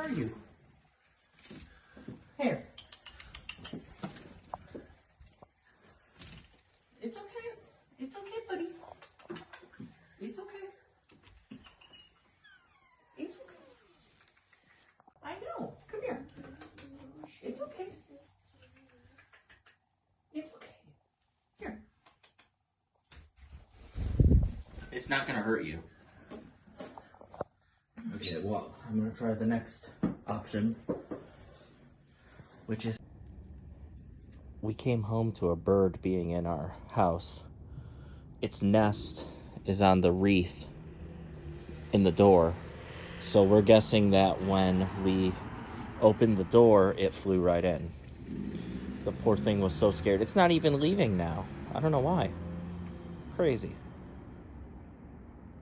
are you? Here. It's okay. It's okay, buddy. It's okay. It's okay. I know. Come here. It's okay. It's okay. Here. It's not gonna hurt you. Okay, well, I'm gonna try the next option, which is... We came home to a bird being in our house. Its nest is on the wreath in the door. So we're guessing that when we opened the door, it flew right in. The poor thing was so scared. It's not even leaving now. I don't know why. Crazy.